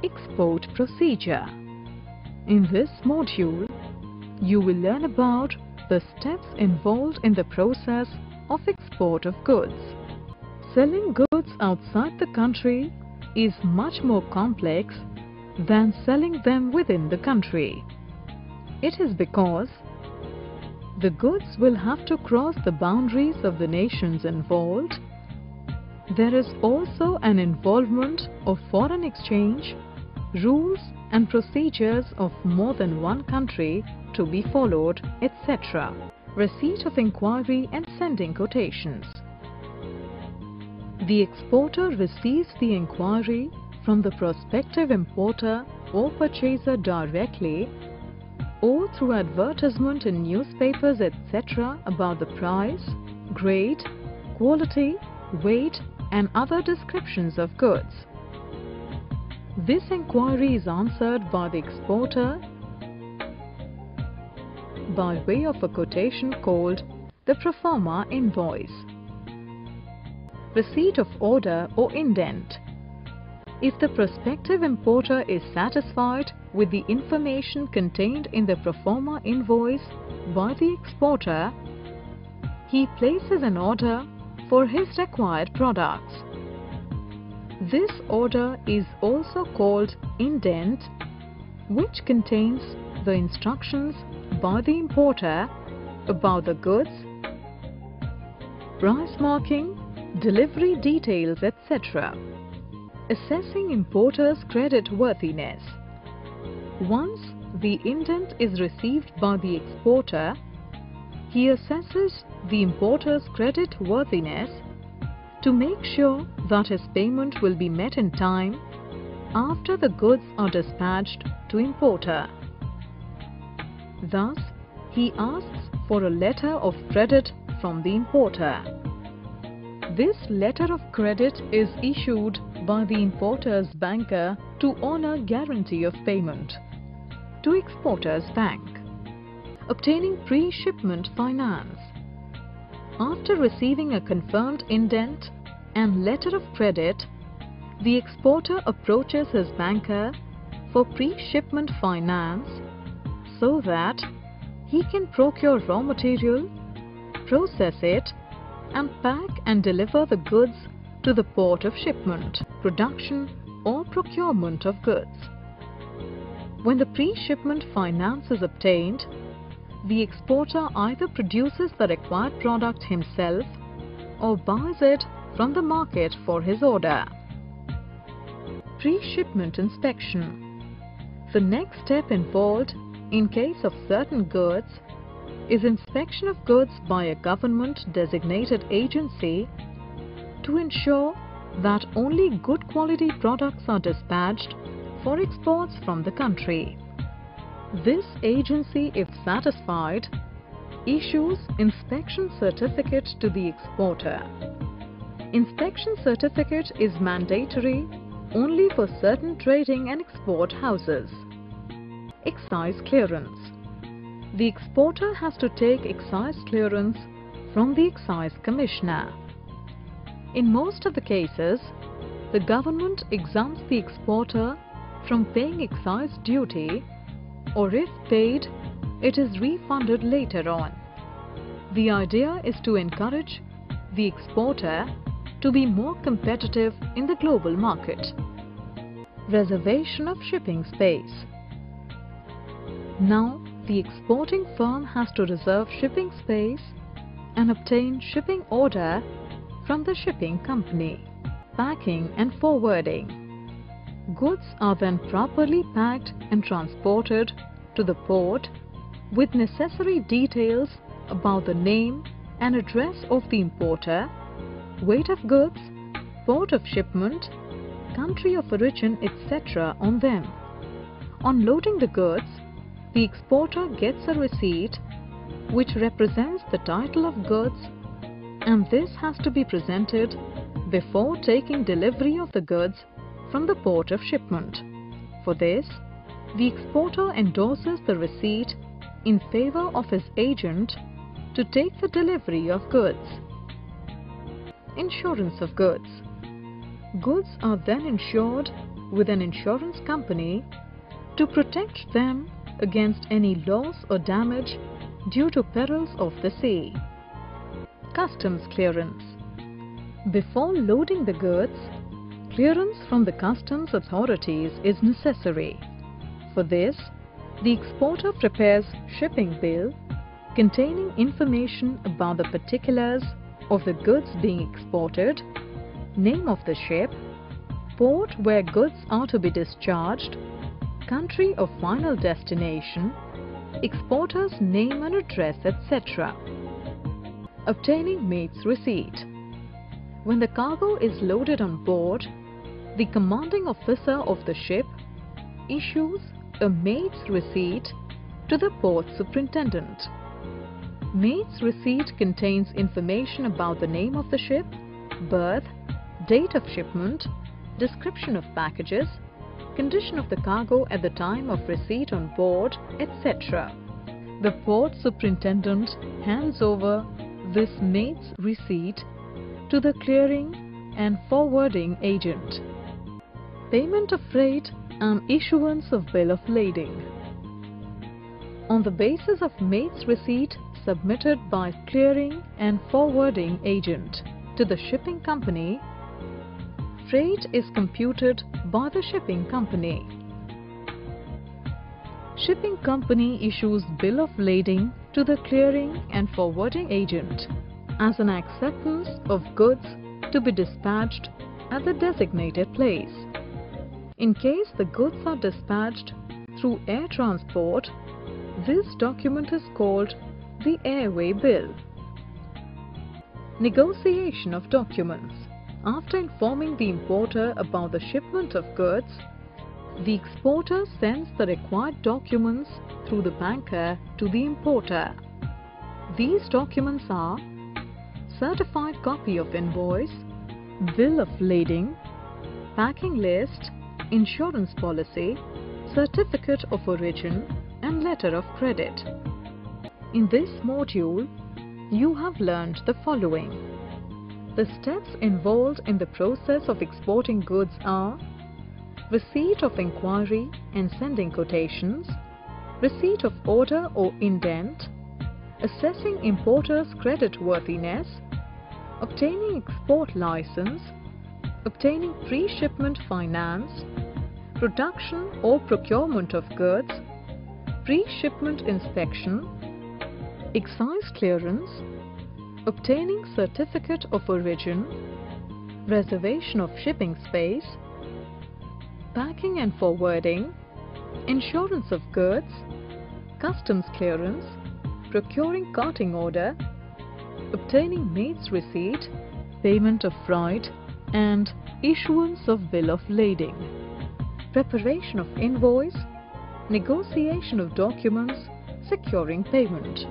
Export procedure. In this module, you will learn about the steps involved in the process of export of goods. Selling goods outside the country is much more complex than selling them within the country. It is because the goods will have to cross the boundaries of the nations involved. There is also an involvement of foreign exchange, rules and procedures of more than one country to be followed, etc. Receipt of inquiry and sending quotations. The exporter receives the inquiry from the prospective importer or purchaser directly or through advertisement in newspapers, etc. about the price, grade, quality, weight and other descriptions of goods. This inquiry is answered by the exporter by way of a quotation called the pro forma invoice. Receipt of order or indent. If the prospective importer is satisfied with the information contained in the pro forma invoice by the exporter, he places an order for his required products. This order is also called indent, which contains the instructions by the importer about the goods, price marking, delivery details, etc. Assessing importer's credit worthiness. Once the indent is received by the exporter, he assesses the importer's credit worthiness to make sure that his payment will be met in time after the goods are dispatched to importer. Thus, he asks for a letter of credit from the importer. This letter of credit is issued by the importer's banker to honor guarantee of payment to exporter's bank. Obtaining pre-shipment finance. After receiving a confirmed indent and letter of credit, the exporter approaches his banker for pre-shipment finance so that he can procure raw material, process it, and pack and deliver the goods to the port of shipment, production or procurement of goods. When the pre-shipment finance is obtained, the exporter either produces the required product himself or buys it from the market for his order. Pre-shipment inspection. The next step involved in case of certain goods is inspection of goods by a government-designated agency to ensure that only good quality products are dispatched for exports from the country. This agency, if satisfied, issues inspection certificate to the exporter. Inspection certificate is mandatory only for certain trading and export houses. Excise clearance. The exporter has to take excise clearance from the Excise Commissioner. In most of the cases, the government exempts the exporter from paying excise duty, or if paid, it is refunded later on. The idea is to encourage the exporter to be more competitive in the global market. Reservation of shipping space. Now, the exporting firm has to reserve shipping space and obtain shipping order from the shipping company. Packing and forwarding. Goods are then properly packed and transported to the port with necessary details about the name and address of the importer, weight of goods, port of shipment, country of origin, etc. on them. On loading the goods, the exporter gets a receipt which represents the title of goods, and this has to be presented before taking delivery of the goods from the port of shipment. For this, the exporter endorses the receipt in favor of his agent to take the delivery of goods. Insurance of goods. Goods are then insured with an insurance company to protect them against any loss or damage due to perils of the sea. Customs clearance. Before loading the goods, clearance from the customs authorities is necessary. For this, the exporter prepares shipping bill containing information about the particulars of the goods being exported, name of the ship, port where goods are to be discharged, country of final destination, exporter's name and address, etc. Obtaining mate's receipt. When the cargo is loaded on board, the commanding officer of the ship issues a mate's receipt to the port superintendent. Mate's receipt contains information about the name of the ship, berth, date of shipment, description of packages, condition of the cargo at the time of receipt on board, etc. The port superintendent hands over this mate's receipt to the clearing and forwarding agent. Payment of freight and issuance of bill of lading. On the basis of mate's receipt submitted by clearing and forwarding agent to the shipping company, freight is computed by the shipping company. Shipping company issues bill of lading to the clearing and forwarding agent as an acceptance of goods to be dispatched at the designated place. In case the goods are dispatched through air transport, this document is called the airway bill. Negotiation of documents. After informing the importer about the shipment of goods, the exporter sends the required documents through the banker to the importer. These documents are certified copy of invoice, bill of lading, packing list, insurance policy, certificate of origin, and letter of credit. In this module, you have learned the following. The steps involved in the process of exporting goods are receipt of inquiry and sending quotations, receipt of order or indent, assessing importer's creditworthiness, obtaining export license, obtaining pre-shipment finance, production or procurement of goods, pre-shipment inspection, excise clearance, obtaining certificate of origin, reservation of shipping space, packing and forwarding, insurance of goods, customs clearance, procuring carting order, obtaining mate's receipt, payment of freight, and issuance of bill of lading, preparation of invoice, negotiation of documents, securing payment.